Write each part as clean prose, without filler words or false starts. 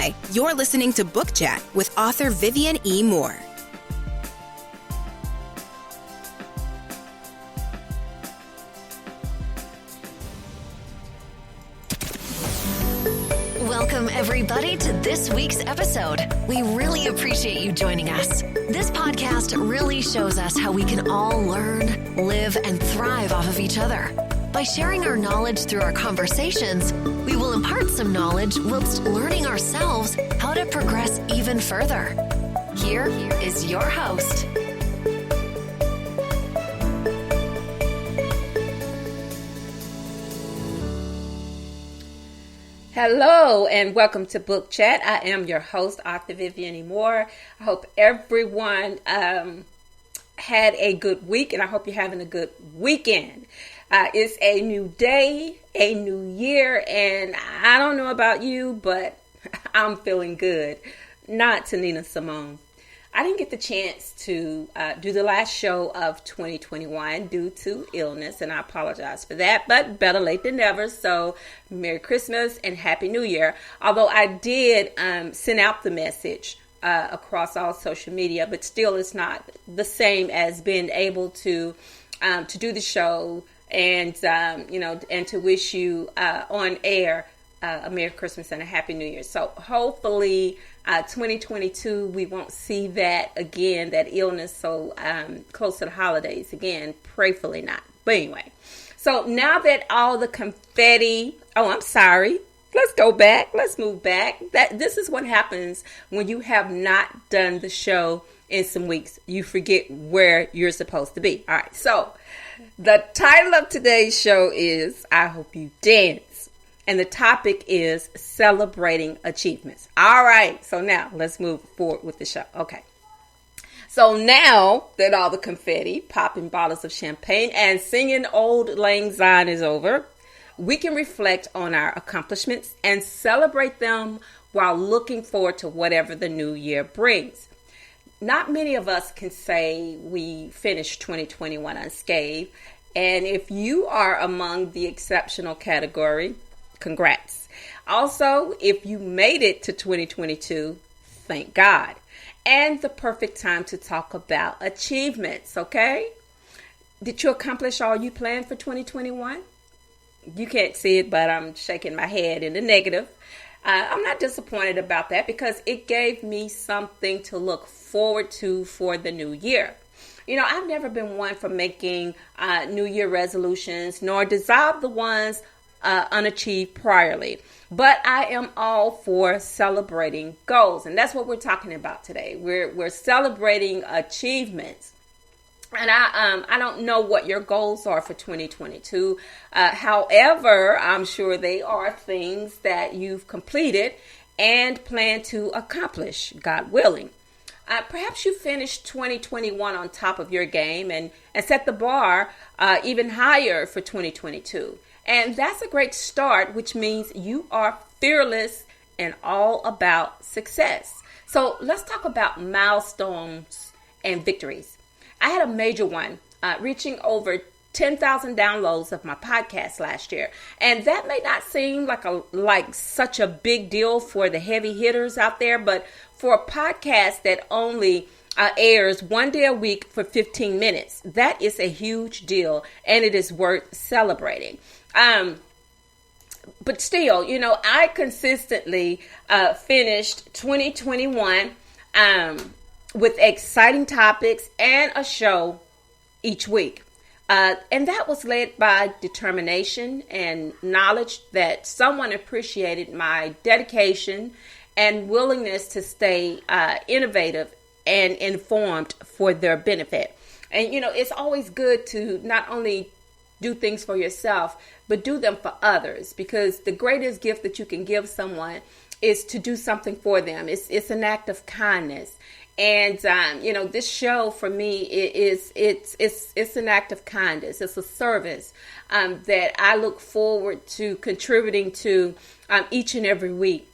Hi, you're listening to Book Chat with author Vivian E. Moore. Welcome, everybody, to this week's episode. We really appreciate you joining us. This podcast really shows us how we can all learn, live, and thrive off of each other. By sharing our knowledge through our conversations, we will impart some knowledge whilst learning ourselves how to progress even further. Here is your host. Hello and welcome to Book Chat. I am your host, author Vivian E. Moore. I hope everyone had a good week, and I hope you're having a good weekend. It's a new day, a new year, and I don't know about you, but I'm feeling good. Not to Nina Simone. I didn't get the chance to do the last show of 2021 due to illness, and I apologize for that, but better late than never. So Merry Christmas and Happy New Year. Although I did send out the message across all social media, but still it's not the same as being able to do the show and and to wish you on air a Merry Christmas and a Happy New Year. So hopefully 2022 we won't see that again, that illness so close to the holidays again. Prayfully not. But anyway, so now that all the confetti, let's go back. Let's move back. This is what happens when you have not done the show in some weeks. You forget where you're supposed to be. All right. So the title of today's show is I Hope You Dance. And the topic is celebrating achievements. All right. So now let's move forward with the show. Okay. So now that all the confetti, popping bottles of champagne, and singing Auld Lang Syne is over, we can reflect on our accomplishments and celebrate them while looking forward to whatever the new year brings. Not many of us can say we finished 2021 unscathed. And if you are among the exceptional category, congrats. Also, if you made it to 2022, thank God. And the perfect time to talk about achievements, okay? Did you accomplish all you planned for 2021? You can't see it, but I'm shaking my head in the negative. I'm not disappointed about that because it gave me something to look forward to for the new year. You know, I've never been one for making New Year resolutions, nor dissolve the ones unachieved priorly. But I am all for celebrating goals, and that's what we're talking about today. We're celebrating achievements. And I don't know what your goals are for 2022. However, I'm sure they are things that you've completed and plan to accomplish, God willing. Perhaps you finished 2021 on top of your game and set the bar even higher for 2022. And that's a great start, which means you are fearless and all about success. So let's talk about milestones and victories. I had a major one, reaching over 10,000 downloads of my podcast last year. And that may not seem like such a big deal for the heavy hitters out there, but for a podcast that only airs one day a week for 15 minutes, that is a huge deal, and it is worth celebrating. But still, I consistently finished 2021 with exciting topics and a show each week. And that was led by determination and knowledge that someone appreciated my dedication and willingness to stay innovative and informed for their benefit. And, it's always good to not only do things for yourself, but do them for others, because the greatest gift that you can give someone is to do something for them. It's an act of kindness. And, this show for me it's an act of kindness. It's a service that I look forward to contributing to each and every week.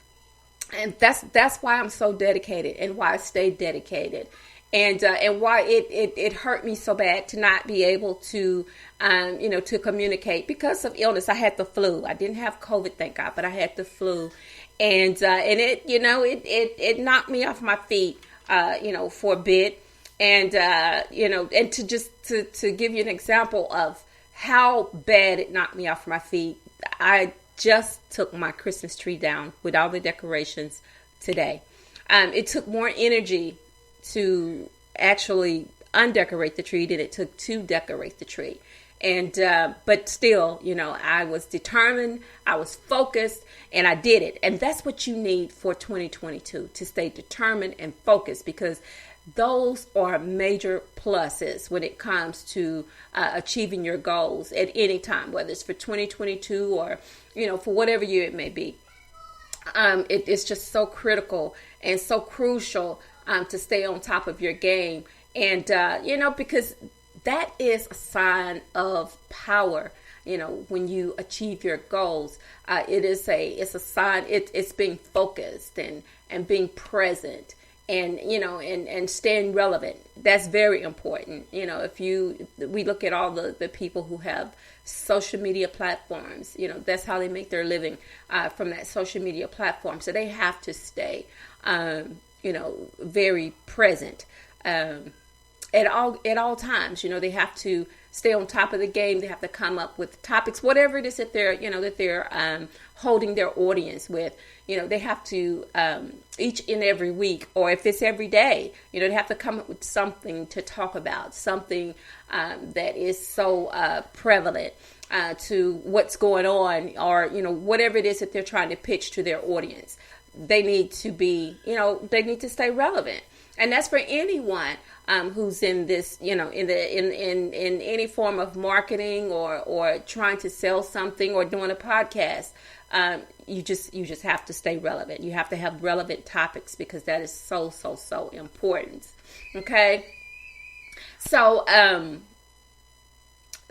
And that's why I'm so dedicated and why I stay dedicated. And why it hurt me so bad to not be able to, to communicate because of illness. I had the flu. I didn't have COVID, thank God, but I had the flu. And it knocked me off my feet, for a bit. And, and to give you an example of how bad it knocked me off my feet, I just took my Christmas tree down with all the decorations today. It took more energy to actually undecorate the tree than it took to decorate the tree. And, but still, I was determined, I was focused, and I did it. And that's what you need for 2022, to stay determined and focused, because those are major pluses when it comes to achieving your goals at any time, whether it's for 2022 or, for whatever year it may be. It's just so critical and so crucial to stay on top of your game. And, because that is a sign of power. When you achieve your goals, it's a sign. It's being focused and being present. And, and staying relevant. That's very important. We look at all the people who have social media platforms, that's how they make their living from that social media platform. So they have to stay, very present at all times. They have to stay on top of the game. They have to come up with topics, whatever it is that they're holding their audience with. They have to each and every week, or if it's every day, they have to come up with something to talk about, something that is so prevalent to what's going on, or whatever it is that they're trying to pitch to their audience. They need to be, they need to stay relevant. And that's for anyone who's in this, in any form of marketing or trying to sell something or doing a podcast. You just have to stay relevant. You have to have relevant topics, because that is so important. Okay. So,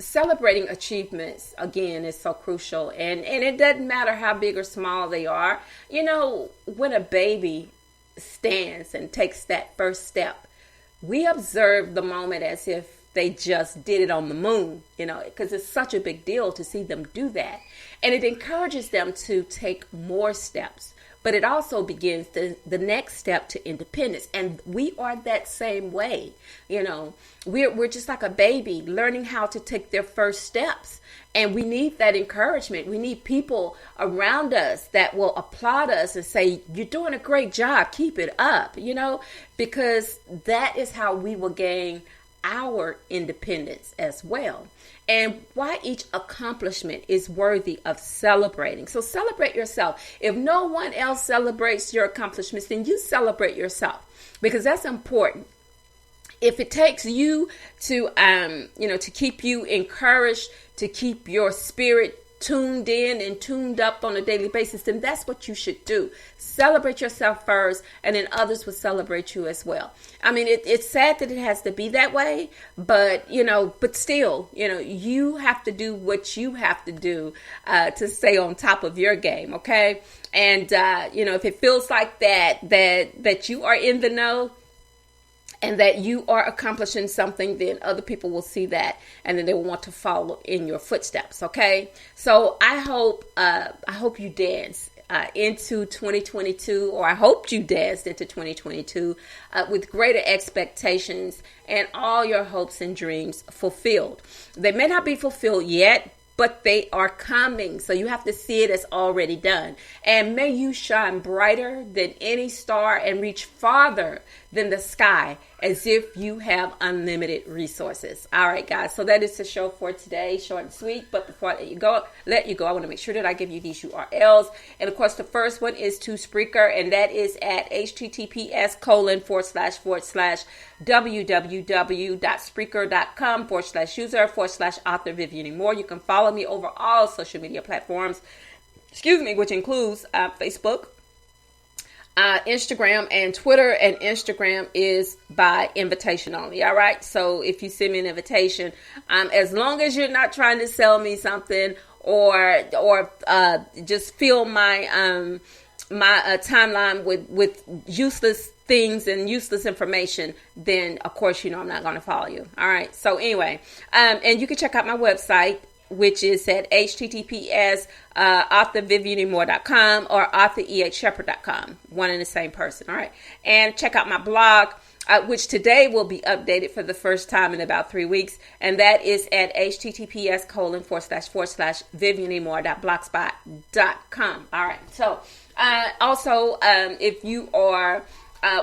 celebrating achievements, again, is so crucial, and it doesn't matter how big or small they are. When a baby stands and takes that first step, we observe the moment as if they just did it on the moon, because it's such a big deal to see them do that. And it encourages them to take more steps. But it also begins the next step to independence. And we are that same way. We're just like a baby learning how to take their first steps. And we need that encouragement. We need people around us that will applaud us and say, you're doing a great job. Keep it up, because that is how we will gain our independence as well. And why each accomplishment is worthy of celebrating. So celebrate yourself. If no one else celebrates your accomplishments, then you celebrate yourself, because that's important. If it takes you to, to keep you encouraged, to keep your spirit tuned in and tuned up on a daily basis, then that's what you should do. Celebrate yourself first, and then others will celebrate you as well. I mean, it's sad that it has to be that way, but still, you have to do what you have to do to stay on top of your game. Okay. And, if it feels like that you are in the know, and that you are accomplishing something, then other people will see that, and then they will want to follow in your footsteps. Okay, so I hope you dance into 2022, or I hope you danced into 2022 with greater expectations and all your hopes and dreams fulfilled. They may not be fulfilled yet, but they are coming. So you have to see it as already done. And may you shine brighter than any star and reach farther than the sky, as if you have unlimited resources. All right, guys. So that is the show for today. Short and sweet. But before I let you go, I want to make sure that I give you these URLs. And of course, the first one is to Spreaker, and that is at https://www.spreaker.com/user/author Vivian Moore. You can follow me over all social media platforms, which includes Facebook, Instagram, and Twitter. And Instagram is by invitation only. All right. So if you send me an invitation, as long as you're not trying to sell me something or just fill my timeline with useless things and useless information, then of course, I'm not going to follow you. All right. So anyway, and you can check out my website, which is at https authorviviannemore.com or authorehshepherd.com. One and the same person. All right. And check out my blog, which today will be updated for the first time in about 3 weeks. And that is at https://viviannemore.blogspot.com. All right. So also, if you are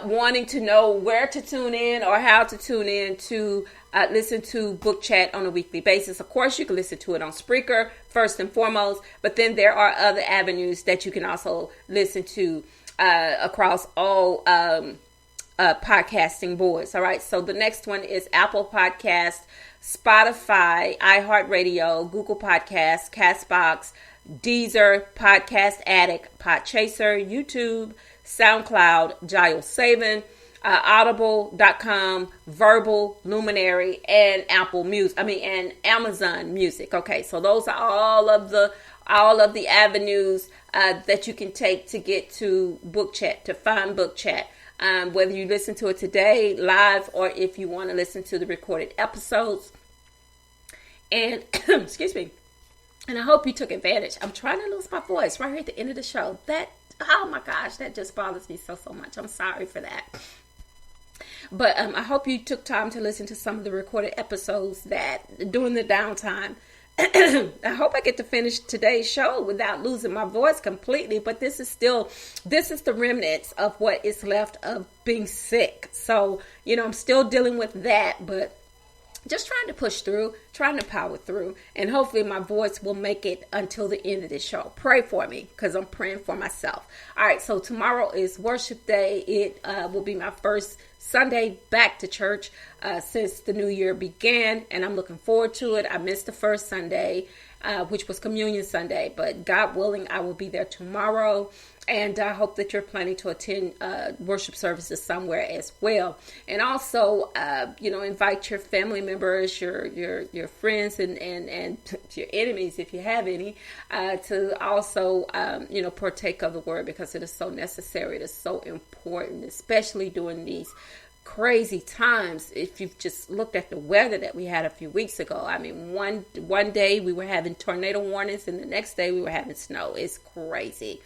wanting to know where to tune in or how to tune in to listen to Book Chat on a weekly basis, of course, you can listen to it on Spreaker first and foremost, but then there are other avenues that you can also listen to across all podcasting boards. All right. So the next one is Apple Podcast, Spotify, iHeartRadio, Google Podcasts, Castbox, Deezer, Podcast Addict, Podchaser, YouTube, SoundCloud, JioSaven, Audible.com, Verbal, Luminary, and and Amazon Music. Okay, so those are all of the avenues that you can take to get to Book Chat, to find Book Chat. Whether you listen to it today live or if you want to listen to the recorded episodes. And excuse me. And I hope you took advantage. I'm trying to lose my voice right here at the end of the show. Oh my gosh, that just bothers me so much. I'm sorry for that. But I hope you took time to listen to some of the recorded episodes that during the downtime. I hope I get to finish today's show without losing my voice completely. But this is the remnants of what is left of being sick. So, I'm still dealing with that, but just trying to push through, trying to power through, and hopefully my voice will make it until the end of the show. Pray for me, because I'm praying for myself. All right, so tomorrow is worship day. It will be my first Sunday back to church since the new year began, and I'm looking forward to it. I missed the first Sunday, which was Communion Sunday, but God willing, I will be there tomorrow. And I hope that you're planning to attend worship services somewhere as well. And also, invite your family members, your friends, and your enemies, if you have any, to also, partake of the word, because it is so necessary. It is so important, especially during these crazy times. If you've just looked at the weather that we had a few weeks ago, I mean, one day we were having tornado warnings and the next day we were having snow. It's crazy.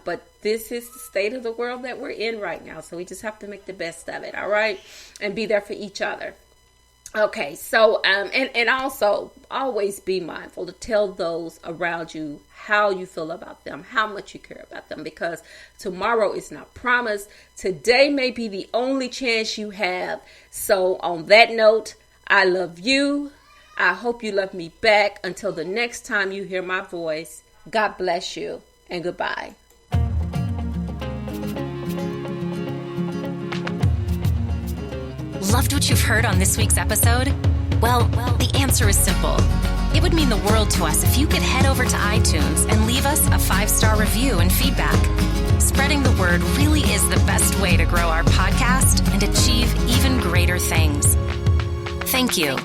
But this is the state of the world that we're in right now. So we just have to make the best of it. All right. And be there for each other. Okay. So, and also always be mindful to tell those around you how you feel about them, how much you care about them, because tomorrow is not promised. Today may be the only chance you have. So on that note, I love you. I hope you love me back. Until the next time you hear my voice, God bless you and goodbye. Loved what you've heard on this week's episode? Well, the answer is simple. It would mean the world to us if you could head over to iTunes and leave us a 5-star review and feedback. Spreading the word really is the best way to grow our podcast and achieve even greater things. Thank you.